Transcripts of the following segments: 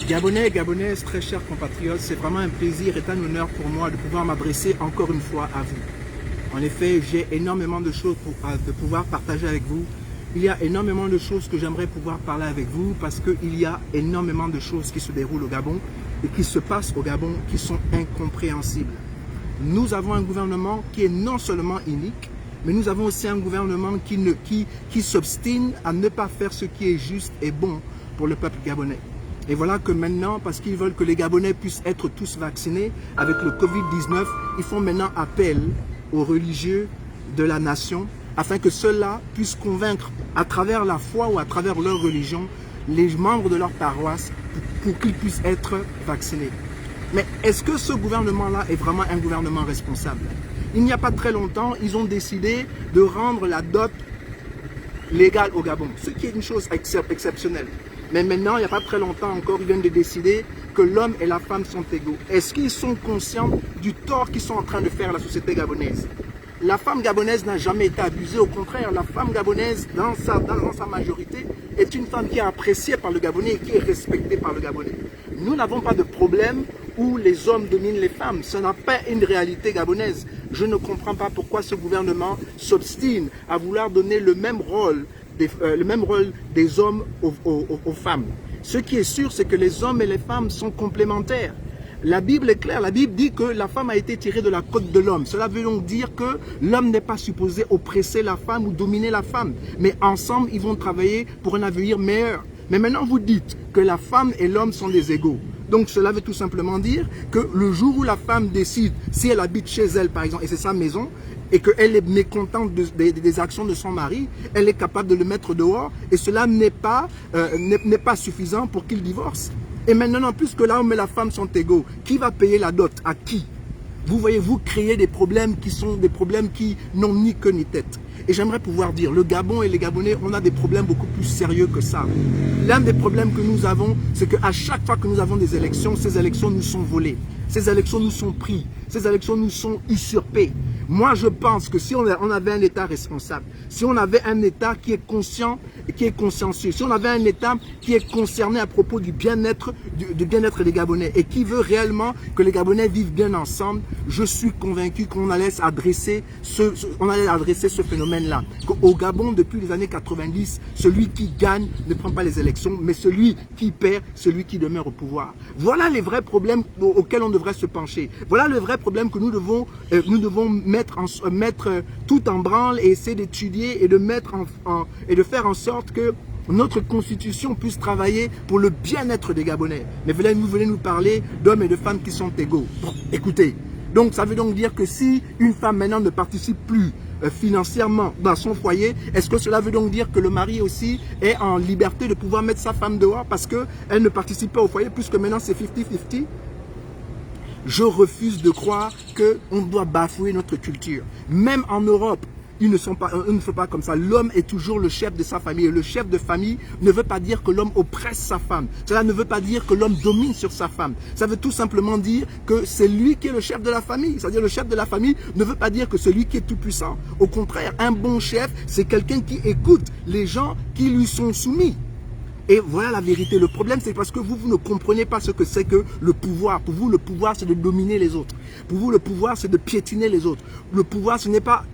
Gabonais et Gabonaises, très chers compatriotes, c'est vraiment un plaisir et un honneur pour moi de pouvoir m'adresser encore une fois à vous. En effet, j'ai énormément de choses de pouvoir partager avec vous. Il y a énormément de choses que j'aimerais pouvoir parler avec vous parce qu'il y a énormément de choses qui se déroulent au Gabon et qui se passent au Gabon qui sont incompréhensibles. Nous avons un gouvernement qui est non seulement inique, mais nous avons aussi un gouvernement qui s'obstine à ne pas faire ce qui est juste et bon pour le peuple gabonais. Et voilà que maintenant, parce qu'ils veulent que les Gabonais puissent être tous vaccinés avec le Covid-19, ils font maintenant appel aux religieux de la nation afin que ceux-là puissent convaincre à travers la foi ou à travers leur religion les membres de leur paroisse pour qu'ils puissent être vaccinés. Mais est-ce que ce gouvernement-là est vraiment un gouvernement responsable? Il n'y a pas très longtemps, ils ont décidé de rendre la dot légale au Gabon, ce qui est une chose exceptionnelle. Mais maintenant, il n'y a pas très longtemps encore, ils viennent de décider que l'homme et la femme sont égaux. Est-ce qu'ils sont conscients du tort qu'ils sont en train de faire à la société gabonaise? La femme gabonaise n'a jamais été abusée, au contraire, la femme gabonaise, dans sa majorité, est une femme qui est appréciée par le Gabonais et qui est respectée par le Gabonais. Nous n'avons pas de problème où les hommes dominent les femmes. Ce n'est pas une réalité gabonaise. Je ne comprends pas pourquoi ce gouvernement s'obstine à vouloir donner le même rôle des hommes aux femmes. Ce qui est sûr, c'est que les hommes et les femmes sont complémentaires. La Bible est claire, la Bible dit que la femme a été tirée de la côte de l'homme. Cela veut donc dire que l'homme n'est pas supposé oppresser la femme ou dominer la femme. Mais ensemble, ils vont travailler pour un avenir meilleur. Mais maintenant, vous dites que la femme et l'homme sont des égaux. Donc cela veut tout simplement dire que le jour où la femme décide, si elle habite chez elle par exemple, et c'est sa maison, et qu'elle est mécontente des actions de son mari, elle est capable de le mettre dehors, et cela n'est pas suffisant pour qu'il divorce. Et maintenant, puisque l'homme et la femme sont égaux, qui va payer la dot? À qui? Vous voyez, vous créez des problèmes qui n'ont ni queue ni tête. Et j'aimerais pouvoir dire, le Gabon et les Gabonais, on a des problèmes beaucoup plus sérieux que ça. L'un des problèmes que nous avons, c'est qu'à chaque fois que nous avons des élections, ces élections nous sont volées. Ces élections nous sont prises. Ces élections nous sont usurpées. Moi, je pense que si on avait un État responsable, si on avait un État qui est conscient et qui est consciencieux, si on avait un État qui est concerné à propos du bien-être des Gabonais et qui veut réellement que les Gabonais vivent bien ensemble, je suis convaincu qu'on allait adresser ce phénomène-là. Au Gabon, depuis les années 90, celui qui gagne ne prend pas les élections, mais celui qui perd, celui qui demeure au pouvoir. Voilà les vrais problèmes auxquels on devrait se pencher. Voilà le vrai problème que nous devons mettre tout en branle et essayer d'étudier et de faire en sorte que notre constitution puisse travailler pour le bien-être des Gabonais. Mais vous venez nous parler d'hommes et de femmes qui sont égaux. Bon, écoutez, donc ça veut donc dire que si une femme maintenant ne participe plus financièrement dans son foyer, est-ce que cela veut donc dire que le mari aussi est en liberté de pouvoir mettre sa femme dehors parce qu'elle ne participe pas au foyer, puisque maintenant c'est 50-50? Je refuse de croire qu'on doit bafouer notre culture. Même en Europe, ils ne font pas comme ça. L'homme est toujours le chef de sa famille. Et le chef de famille ne veut pas dire que l'homme oppresse sa femme. Cela ne veut pas dire que l'homme domine sur sa femme. Ça veut tout simplement dire que c'est lui qui est le chef de la famille. C'est-à-dire le chef de la famille ne veut pas dire que c'est lui qui est tout puissant. Au contraire, un bon chef, c'est quelqu'un qui écoute les gens qui lui sont soumis. Et voilà la vérité. Le problème, c'est parce que vous ne comprenez pas ce que c'est que le pouvoir. Pour vous, le pouvoir, c'est de dominer les autres. Pour vous, le pouvoir, c'est de piétiner les autres. Le pouvoir, ce n'est pas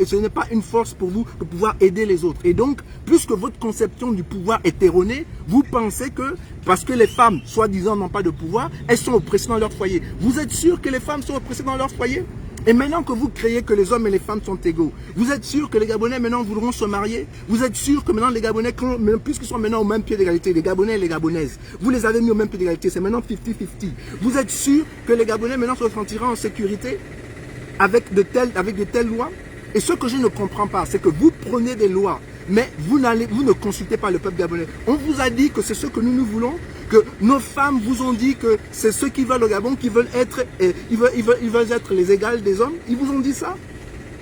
une force pour vous de pouvoir aider les autres. Et donc, puisque votre conception du pouvoir est erronée, vous pensez que parce que les femmes, soi-disant, n'ont pas de pouvoir, elles sont oppressées dans leur foyer. Vous êtes sûr que les femmes sont oppressées dans leur foyer? Et maintenant que vous créez que les hommes et les femmes sont égaux, vous êtes sûr que les Gabonais maintenant voudront se marier? Vous êtes sûr que maintenant les Gabonais, puisqu'ils sont maintenant au même pied d'égalité, les Gabonais et les Gabonaises, vous les avez mis au même pied d'égalité, c'est maintenant 50-50. Vous êtes sûr que les Gabonais maintenant se sentiront en sécurité avec de telles lois? Et ce que je ne comprends pas, c'est que vous prenez des lois, mais vous ne consultez pas le peuple gabonais. On vous a dit que c'est ce que nous voulons, que nos femmes vous ont dit que c'est ceux qui veulent au Gabon, qui veulent être, ils veulent être les égales des hommes. Ils vous ont dit ça?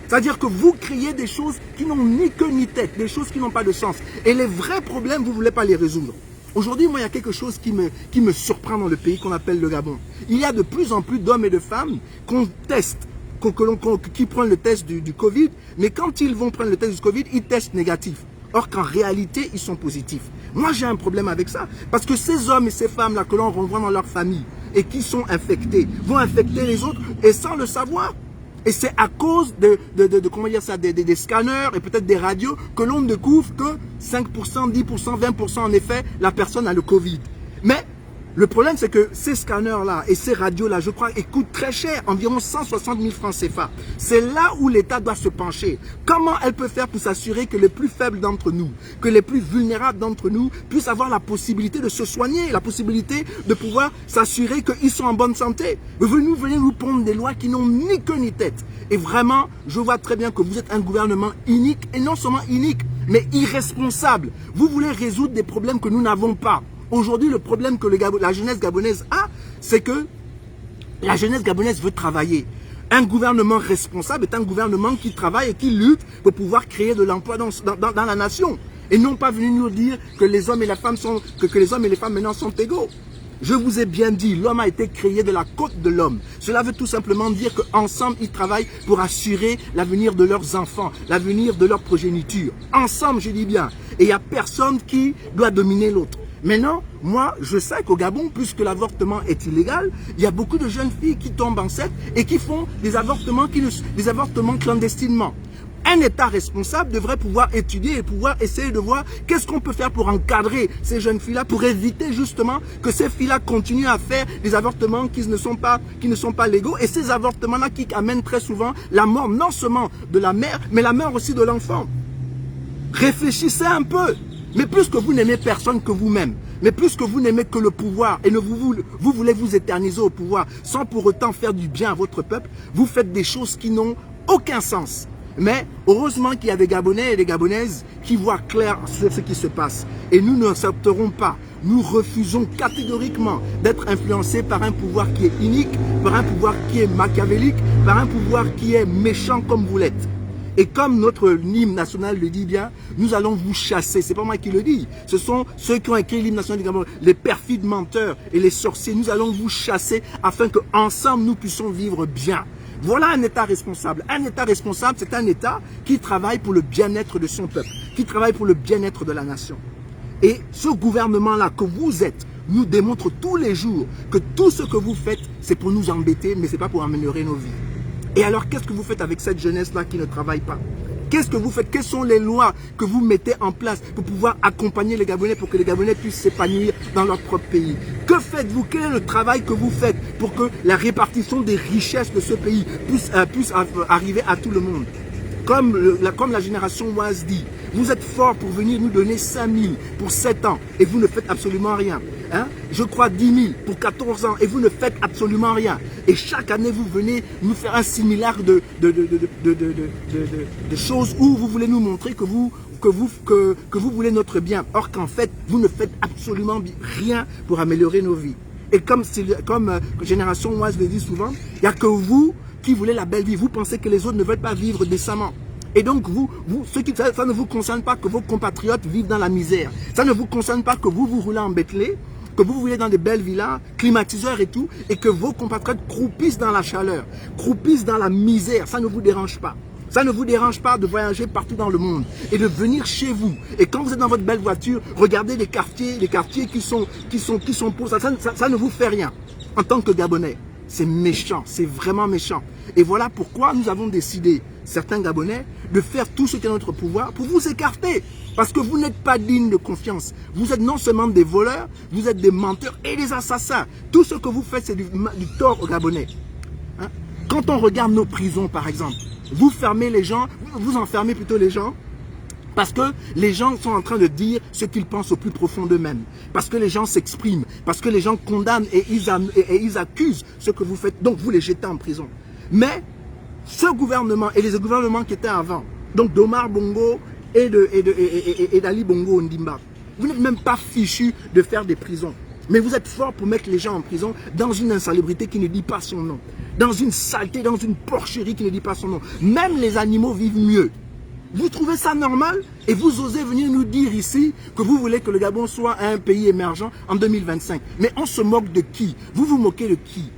C'est-à-dire que vous créez des choses qui n'ont ni queue ni tête, des choses qui n'ont pas de sens. Et les vrais problèmes, vous ne voulez pas les résoudre. Aujourd'hui, moi, il y a quelque chose qui me surprend dans le pays qu'on appelle le Gabon. Il y a de plus en plus d'hommes et de femmes qu'on teste, qui prennent le test du Covid, mais quand ils vont prendre le test du Covid, ils testent négatif. Or qu'en réalité, ils sont positifs. Moi, j'ai un problème avec ça. Parce que ces hommes et ces femmes-là que l'on renvoie dans leur famille et qui sont infectés, vont infecter les autres et sans le savoir. Et c'est à cause comment dire ça, des scanners et peut-être des radios que l'on découvre que 5%, 10%, 20% en effet, la personne a le Covid. Mais le problème, c'est que ces scanners-là et ces radios-là, je crois, ils coûtent très cher, environ 160 000 francs CFA. C'est là où l'État doit se pencher. Comment elle peut faire pour s'assurer que les plus faibles d'entre nous, que les plus vulnérables d'entre nous puissent avoir la possibilité de se soigner, la possibilité de pouvoir s'assurer qu'ils sont en bonne santé. Vous venez nous prendre des lois qui n'ont ni queue ni tête. Et vraiment, je vois très bien que vous êtes un gouvernement inique, et non seulement inique, mais irresponsable. Vous voulez résoudre des problèmes que nous n'avons pas. Aujourd'hui, le problème que la jeunesse gabonaise a, c'est que la jeunesse gabonaise veut travailler. Un gouvernement responsable est un gouvernement qui travaille et qui lutte pour pouvoir créer de l'emploi dans la nation. Et non pas venir nous dire que les hommes et les femmes sont, que les hommes et les femmes maintenant sont égaux. Je vous ai bien dit, l'homme a été créé de la côte de l'homme. Cela veut tout simplement dire qu'ensemble, ils travaillent pour assurer l'avenir de leurs enfants, l'avenir de leur progéniture. Ensemble, je dis bien. Et il n'y a personne qui doit dominer l'autre. Maintenant, moi, je sais qu'au Gabon, puisque l'avortement est illégal, il y a beaucoup de jeunes filles qui tombent enceintes et qui font des avortements clandestinement. Un État responsable devrait pouvoir étudier et pouvoir essayer de voir qu'est-ce qu'on peut faire pour encadrer ces jeunes filles-là, pour éviter justement que ces filles-là continuent à faire des avortements qui ne sont pas légaux, et ces avortements-là qui amènent très souvent la mort non seulement de la mère, mais la mort aussi de l'enfant. Réfléchissez un peu. Mais plus que vous n'aimez personne que vous-même, mais plus que vous n'aimez que le pouvoir et vous voulez vous éterniser au pouvoir sans pour autant faire du bien à votre peuple, vous faites des choses qui n'ont aucun sens. Mais heureusement qu'il y a des Gabonais et des Gabonaises qui voient clair sur ce qui se passe. Et nous n'accepterons pas, nous refusons catégoriquement d'être influencés par un pouvoir qui est inique, par un pouvoir qui est machiavélique, par un pouvoir qui est méchant comme vous l'êtes. Et comme notre hymne national le dit bien, nous allons vous chasser. C'est pas moi qui le dis. Ce sont ceux qui ont écrit l'hymne national du Gabon, les perfides menteurs et les sorciers. Nous allons vous chasser afin qu'ensemble nous puissions vivre bien. Voilà un État responsable. Un État responsable, c'est un État qui travaille pour le bien-être de son peuple, qui travaille pour le bien-être de la nation. Et ce gouvernement-là que vous êtes nous démontre tous les jours que tout ce que vous faites, c'est pour nous embêter, mais ce n'est pas pour améliorer nos vies. Et alors, qu'est-ce que vous faites avec cette jeunesse-là qui ne travaille pas? Qu'est-ce que vous faites? Quelles sont les lois que vous mettez en place pour pouvoir accompagner les Gabonais, pour que les Gabonais puissent s'épanouir dans leur propre pays? Que faites-vous? Quel est le travail que vous faites pour que la répartition des richesses de ce pays puisse arriver à tout le monde? Comme la génération Oise dit, vous êtes forts pour venir nous donner 5 000 pour 7 ans et vous ne faites absolument rien. Hein? Je crois 10 000 pour 14 ans et vous ne faites absolument rien. Et chaque année, vous venez nous faire un similaire de choses où vous voulez nous montrer que vous voulez notre bien. Or qu'en fait, vous ne faites absolument rien pour améliorer nos vies. Et comme Génération Oise le dit souvent, il n'y a que vous qui voulez la belle vie. Vous pensez que les autres ne veulent pas vivre décemment. Et donc, ça ne vous concerne pas que vos compatriotes vivent dans la misère. Ça ne vous concerne pas que vous roulez en Bentley, que vous voulez dans des belles villas, climatiseurs et tout, et que vos compatriotes croupissent dans la chaleur, croupissent dans la misère. Ça ne vous dérange pas. Ça ne vous dérange pas de voyager partout dans le monde et de venir chez vous. Et quand vous êtes dans votre belle voiture, regardez les quartiers qui sont pour ça. Ça ne vous fait rien en tant que Gabonais. C'est méchant, c'est vraiment méchant. Et voilà pourquoi nous avons décidé, certains Gabonais, de faire tout ce qui est en notre pouvoir pour vous écarter. Parce que vous n'êtes pas dignes de confiance. Vous êtes non seulement des voleurs, vous êtes des menteurs et des assassins. Tout ce que vous faites, c'est du tort aux Gabonais. Hein? Quand on regarde nos prisons, par exemple, vous fermez les gens, vous enfermez plutôt les gens, parce que les gens sont en train de dire ce qu'ils pensent au plus profond d'eux-mêmes. Parce que les gens s'expriment. Parce que les gens condamnent et ils accusent ce que vous faites. Donc vous les jetez en prison. Mais ce gouvernement et les gouvernements qui étaient avant, donc d'Omar Bongo et d'Ali Bongo Ondimba, vous n'êtes même pas fichus de faire des prisons. Mais vous êtes forts pour mettre les gens en prison dans une insalubrité qui ne dit pas son nom. Dans une saleté, dans une porcherie qui ne dit pas son nom. Même les animaux vivent mieux. Vous trouvez ça normal et vous osez venir nous dire ici que vous voulez que le Gabon soit un pays émergent en 2025. Mais on se moque de qui? Vous vous moquez de qui?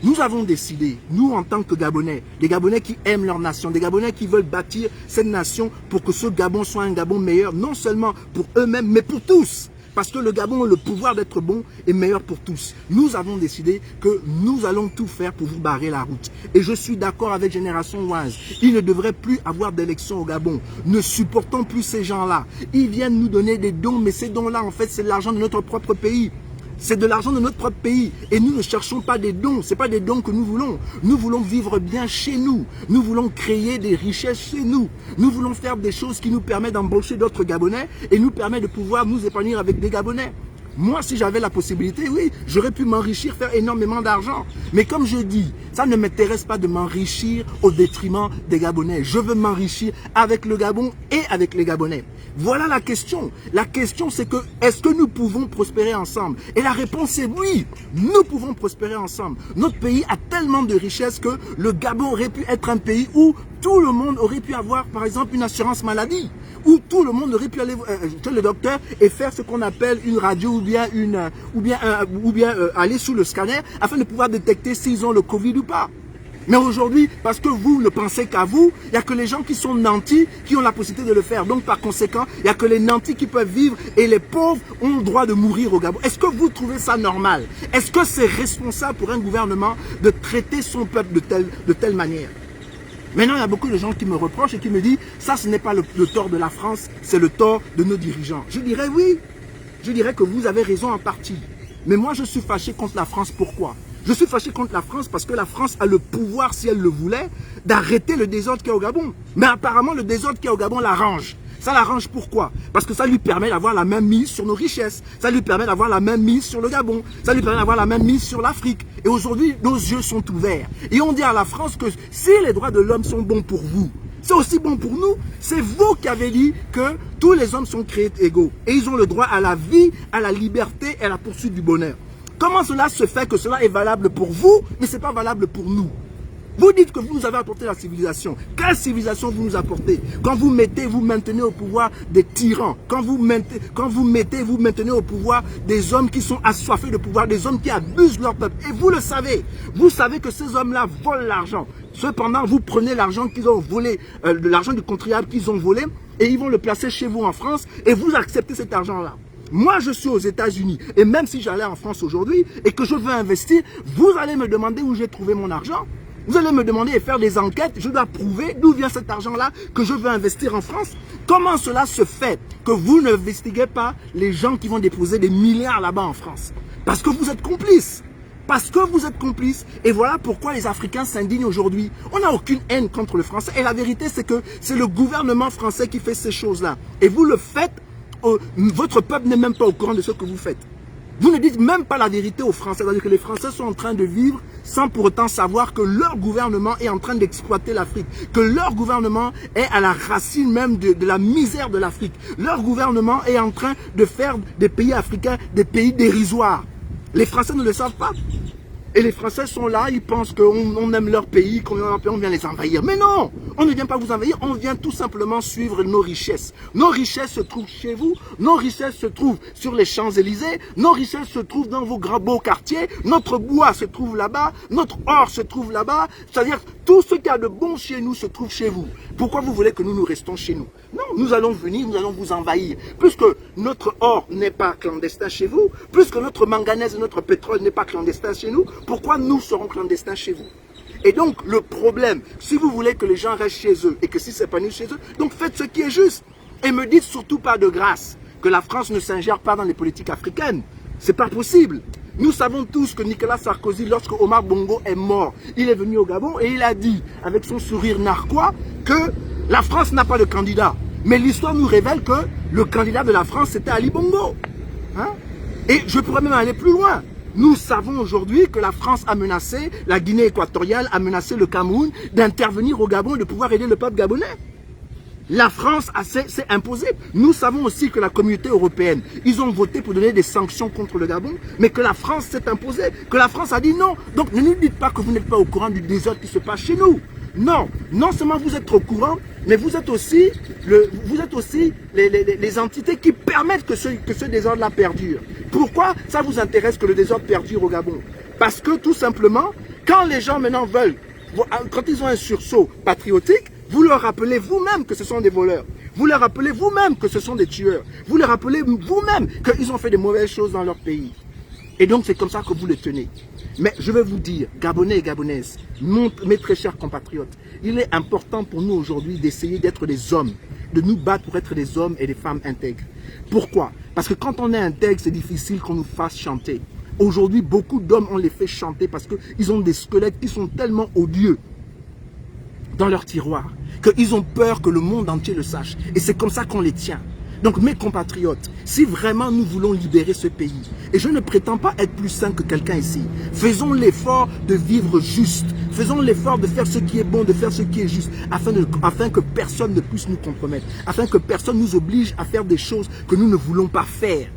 Nous avons décidé, nous en tant que Gabonais, des Gabonais qui aiment leur nation, des Gabonais qui veulent bâtir cette nation pour que ce Gabon soit un Gabon meilleur, non seulement pour eux-mêmes, mais pour tous. Parce que le Gabon a le pouvoir d'être bon et meilleur pour tous. Nous avons décidé que nous allons tout faire pour vous barrer la route. Et je suis d'accord avec Génération Wise. Il ne devrait plus avoir d'élection au Gabon. Ne supportons plus ces gens-là. Ils viennent nous donner des dons, mais ces dons-là, en fait, c'est de l'argent de notre propre pays. C'est de l'argent de notre propre pays. Et nous ne cherchons pas des dons. Ce n'est pas des dons que nous voulons. Nous voulons vivre bien chez nous. Nous voulons créer des richesses chez nous. Nous voulons faire des choses qui nous permettent d'embaucher d'autres Gabonais et nous permettent de pouvoir nous épanouir avec des Gabonais. Moi, si j'avais la possibilité, oui, j'aurais pu m'enrichir, faire énormément d'argent. Mais comme je dis, ça ne m'intéresse pas de m'enrichir au détriment des Gabonais. Je veux m'enrichir avec le Gabon et avec les Gabonais. Voilà la question. La question, c'est que, est-ce que nous pouvons prospérer ensemble? Et la réponse est oui, nous pouvons prospérer ensemble. Notre pays a tellement de richesses que le Gabon aurait pu être un pays où tout le monde aurait pu avoir, par exemple, une assurance maladie, où tout le monde aurait pu aller chez le docteur et faire ce qu'on appelle une radio ou bien aller sous le scanner afin de pouvoir détecter s'ils ont le Covid ou pas. Mais aujourd'hui, parce que vous ne pensez qu'à vous, il n'y a que les gens qui sont nantis qui ont la possibilité de le faire. Donc par conséquent, il n'y a que les nantis qui peuvent vivre et les pauvres ont le droit de mourir au Gabon. Est-ce que vous trouvez ça normal? Est-ce que c'est responsable pour un gouvernement de traiter son peuple de telle manière? Maintenant, il y a beaucoup de gens qui me reprochent et qui me disent « ça, ce n'est pas le tort de la France, c'est le tort de nos dirigeants ». Je dirais oui, je dirais que vous avez raison en partie. Mais moi, je suis fâché contre la France. Pourquoi? Je suis fâché contre la France parce que la France a le pouvoir, si elle le voulait, d'arrêter le désordre qu'il y a au Gabon. Mais apparemment, le désordre qu'il y a au Gabon l'arrange. Ça l'arrange pourquoi? Parce que ça lui permet d'avoir la même mise sur nos richesses. Ça lui permet d'avoir la même mise sur le Gabon. Ça lui permet d'avoir la même mise sur l'Afrique. Et aujourd'hui, nos yeux sont ouverts. Et on dit à la France que si les droits de l'homme sont bons pour vous, c'est aussi bon pour nous. C'est vous qui avez dit que tous les hommes sont créés égaux. Et ils ont le droit à la vie, à la liberté et à la poursuite du bonheur. Comment cela se fait que cela est valable pour vous, mais ce n'est pas valable pour nous? Vous dites que vous nous avez apporté la civilisation. Quelle civilisation vous nous apportez? Quand vous maintenez au pouvoir des tyrans. Quand vous maintenez au pouvoir des hommes qui sont assoiffés de pouvoir, des hommes qui abusent leur peuple. Et vous le savez. Vous savez que ces hommes-là volent l'argent. Cependant, vous prenez l'argent qu'ils ont volé, l'argent du contribuable qu'ils ont volé, et ils vont le placer chez vous en France, et vous acceptez cet argent-là. Moi, je suis aux États-Unis et même si j'allais en France aujourd'hui et que je veux investir, vous allez me demander où j'ai trouvé mon argent. Vous allez me demander et faire des enquêtes. Je dois prouver d'où vient cet argent-là que je veux investir en France. Comment cela se fait que vous n'investiguez pas les gens qui vont déposer des milliards là-bas en France? Parce que vous êtes complices. Parce que vous êtes complices. Et voilà pourquoi les Africains s'indignent aujourd'hui. On n'a aucune haine contre le Français. Et la vérité, c'est que c'est le gouvernement français qui fait ces choses-là. Et vous le faites. Votre peuple n'est même pas au courant de ce que vous faites. Vous ne dites même pas la vérité aux Français. C'est-à-dire que les Français sont en train de vivre sans pour autant savoir que leur gouvernement est en train d'exploiter l'Afrique. Que leur gouvernement est à la racine même de la misère de l'Afrique. Leur gouvernement est en train de faire des pays africains des pays dérisoires. Les Français ne le savent pas. Et les Français sont là, ils pensent qu'on aime leur pays, qu'on vient les envahir. Mais non, on ne vient pas vous envahir, on vient tout simplement suivre nos richesses. Nos richesses se trouvent chez vous, nos richesses se trouvent sur les Champs-Élysées, nos richesses se trouvent dans vos grands beaux quartiers, notre bois se trouve là-bas, notre or se trouve là-bas. C'est-à-dire tout ce qu'il y a de bon chez nous se trouve chez vous. Pourquoi vous voulez que nous restons chez nous? Non, nous allons venir, nous allons vous envahir. Puisque notre or n'est pas clandestin chez vous, puisque notre manganèse et notre pétrole n'est pas clandestin chez nous, pourquoi nous serons clandestins chez vous? Et donc, le problème, si vous voulez que les gens restent chez eux et que s'ils s'épanouissent chez eux, donc faites ce qui est juste. Et me dites surtout pas de grâce que la France ne s'ingère pas dans les politiques africaines. C'est pas possible. Nous savons tous que Nicolas Sarkozy, lorsque Omar Bongo est mort, il est venu au Gabon et il a dit, avec son sourire narquois, que la France n'a pas de candidat. Mais l'histoire nous révèle que le candidat de la France, c'était Ali Bongo. Hein? Et je pourrais même aller plus loin. Nous savons aujourd'hui que la France a menacé, la Guinée équatoriale a menacé le Cameroun d'intervenir au Gabon et de pouvoir aider le peuple gabonais. La France s'est imposée. Nous savons aussi que la communauté européenne, ils ont voté pour donner des sanctions contre le Gabon, mais que la France s'est imposée, que la France a dit non. Donc ne nous dites pas que vous n'êtes pas au courant du désordre qui se passe chez nous. Non, non seulement vous êtes au courant, mais vous êtes aussi les entités qui permettent que ce désordre-là perdure. Pourquoi ça vous intéresse que le désordre perdure au Gabon? Parce que tout simplement, Quand les gens maintenant veulent, quand ils ont un sursaut patriotique, vous leur rappelez vous-même que ce sont des voleurs. Vous leur rappelez vous-même que ce sont des tueurs. Vous leur rappelez vous-même qu'ils ont fait des mauvaises choses dans leur pays. Et donc c'est comme ça que vous le tenez. Mais je vais vous dire, Gabonais et Gabonaises, mes très chers compatriotes, il est important pour nous aujourd'hui d'essayer d'être des hommes, de nous battre pour être des hommes et des femmes intègres. Pourquoi? Parce que quand on est intègre, c'est difficile qu'on nous fasse chanter. Aujourd'hui, beaucoup d'hommes, on les fait chanter parce qu'ils ont des squelettes qui sont tellement odieux dans leur tiroir, qu'ils ont peur que le monde entier le sache. Et c'est comme ça qu'on les tient. Donc mes compatriotes, si vraiment nous voulons libérer ce pays, et je ne prétends pas être plus sain que quelqu'un ici, faisons l'effort de vivre juste, faisons l'effort de faire ce qui est bon, de faire ce qui est juste, afin que personne ne puisse nous compromettre, afin que personne nous oblige à faire des choses que nous ne voulons pas faire.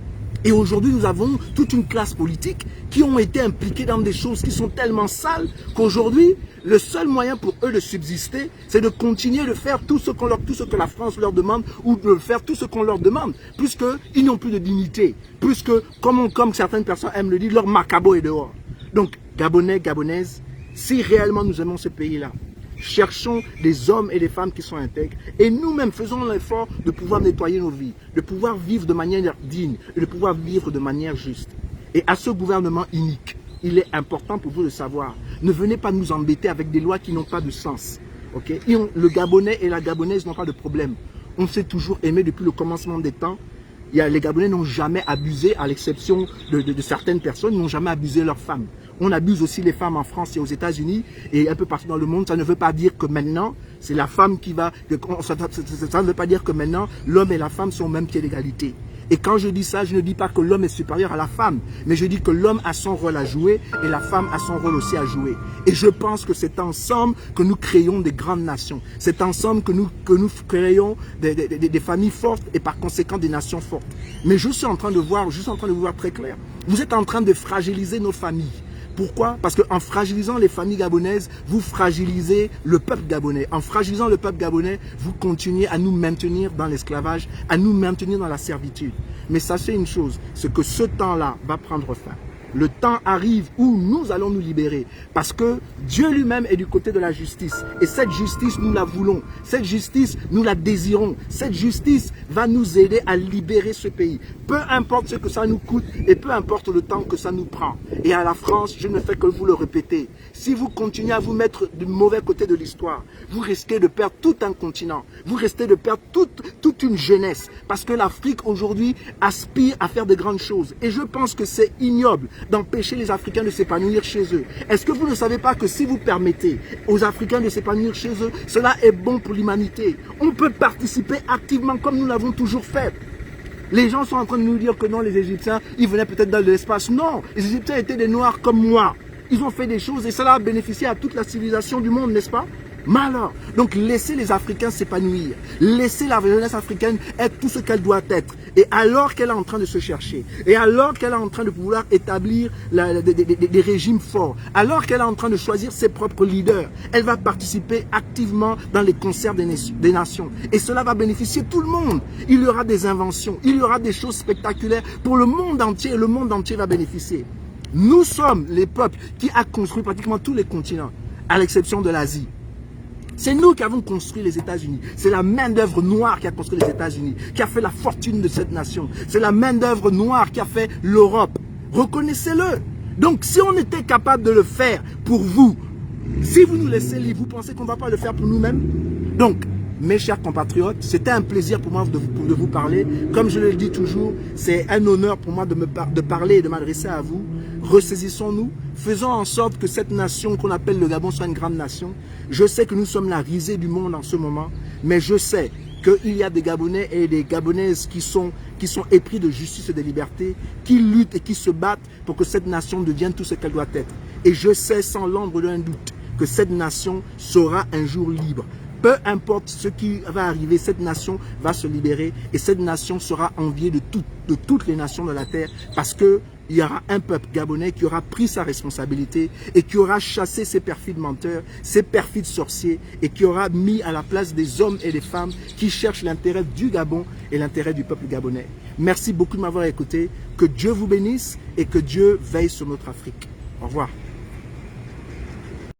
Et aujourd'hui, nous avons toute une classe politique qui ont été impliqués dans des choses qui sont tellement sales qu'aujourd'hui, le seul moyen pour eux de subsister, c'est de continuer de faire tout ce que la France leur demande ou de faire tout ce qu'on leur demande, puisqu'ils n'ont plus de dignité, puisque, comme certaines personnes aiment le dire, leur macabo est dehors. Donc, Gabonais, Gabonaises, si réellement nous aimons ce pays-là, cherchons des hommes et des femmes qui sont intègres et nous-mêmes faisons l'effort de pouvoir nettoyer nos vies, de pouvoir vivre de manière digne et de pouvoir vivre de manière juste. Et à ce gouvernement unique, il est important pour vous de savoir, ne venez pas nous embêter avec des lois qui n'ont pas de sens. Okay? Le Gabonais et la Gabonaise n'ont pas de problème. On s'est toujours aimé depuis le commencement des temps. Les Gabonais n'ont jamais abusé, à l'exception de certaines personnes, n'ont jamais abusé leurs femmes. On abuse aussi les femmes en France et aux États-Unis et un peu partout dans le monde. Ça ne veut pas dire que maintenant, c'est la femme qui va... Ça ne veut pas dire que maintenant, l'homme et la femme sont au même pied d'égalité. Et quand je dis ça, je ne dis pas que l'homme est supérieur à la femme, mais je dis que l'homme a son rôle à jouer et la femme a son rôle aussi à jouer. Et je pense que c'est ensemble que nous créons des grandes nations. C'est ensemble que nous créons des familles fortes et par conséquent des nations fortes. Mais je suis en train de vous voir très clair. Vous êtes en train de fragiliser nos familles. Pourquoi? Parce qu'en fragilisant les familles gabonaises, vous fragilisez le peuple gabonais. En fragilisant le peuple gabonais, vous continuez à nous maintenir dans l'esclavage, à nous maintenir dans la servitude. Mais sachez une chose, c'est que ce temps-là va prendre fin. Le temps arrive où nous allons nous libérer parce que Dieu lui-même est du côté de la justice. Et cette justice, nous la voulons. Cette justice, nous la désirons. Cette justice va nous aider à libérer ce pays. Peu importe ce que ça nous coûte et peu importe le temps que ça nous prend. Et à la France, je ne fais que vous le répéter. Si vous continuez à vous mettre du mauvais côté de l'histoire, vous risquez de perdre tout un continent. Vous risquez de perdre toute une jeunesse. Parce que l'Afrique aujourd'hui aspire à faire de grandes choses. Et je pense que c'est ignoble d'empêcher les Africains de s'épanouir chez eux. Est-ce que vous ne savez pas que si vous permettez aux Africains de s'épanouir chez eux, cela est bon pour l'humanité? On peut participer activement comme nous l'avons toujours fait. Les gens sont en train de nous dire que non, les Égyptiens, ils venaient peut-être dans l'espace. Non, les Égyptiens étaient des Noirs comme moi. Ils ont fait des choses et cela a bénéficié à toute la civilisation du monde, n'est-ce pas? Malheur. Donc laissez les Africains s'épanouir. Laissez la jeunesse africaine être tout ce qu'elle doit être. Et alors qu'elle est en train de se chercher, et alors qu'elle est en train de pouvoir établir des régimes forts, alors qu'elle est en train de choisir ses propres leaders, elle va participer activement dans les concerts des nations. Et cela va bénéficier tout le monde. Il y aura des inventions, il y aura des choses spectaculaires pour le monde entier et le monde entier va bénéficier. Nous sommes les peuples qui a construit pratiquement tous les continents, à l'exception de l'Asie. C'est nous qui avons construit les États-Unis. C'est la main-d'œuvre noire qui a construit les États-Unis, qui a fait la fortune de cette nation. C'est la main-d'œuvre noire qui a fait l'Europe. Reconnaissez-le. Donc, si on était capable de le faire pour vous, si vous nous laissez libres, vous pensez qu'on ne va pas le faire pour nous-mêmes? Donc, mes chers compatriotes, c'était un plaisir pour moi de vous parler. Comme je le dis toujours, c'est un honneur pour moi de parler et de m'adresser à vous. Ressaisissons-nous, faisons en sorte que cette nation qu'on appelle le Gabon soit une grande nation. Je sais que nous sommes la risée du monde en ce moment, mais je sais qu'il y a des Gabonais et des Gabonaises qui sont épris de justice et de liberté, qui luttent et qui se battent pour que cette nation devienne tout ce qu'elle doit être. Et je sais sans l'ombre d'un doute que cette nation sera un jour libre. Peu importe ce qui va arriver, cette nation va se libérer et cette nation sera enviée de toutes les nations de la terre parce qu'il y aura un peuple gabonais qui aura pris sa responsabilité et qui aura chassé ces perfides menteurs, ces perfides sorciers et qui aura mis à la place des hommes et des femmes qui cherchent l'intérêt du Gabon et l'intérêt du peuple gabonais. Merci beaucoup de m'avoir écouté. Que Dieu vous bénisse et que Dieu veille sur notre Afrique. Au revoir.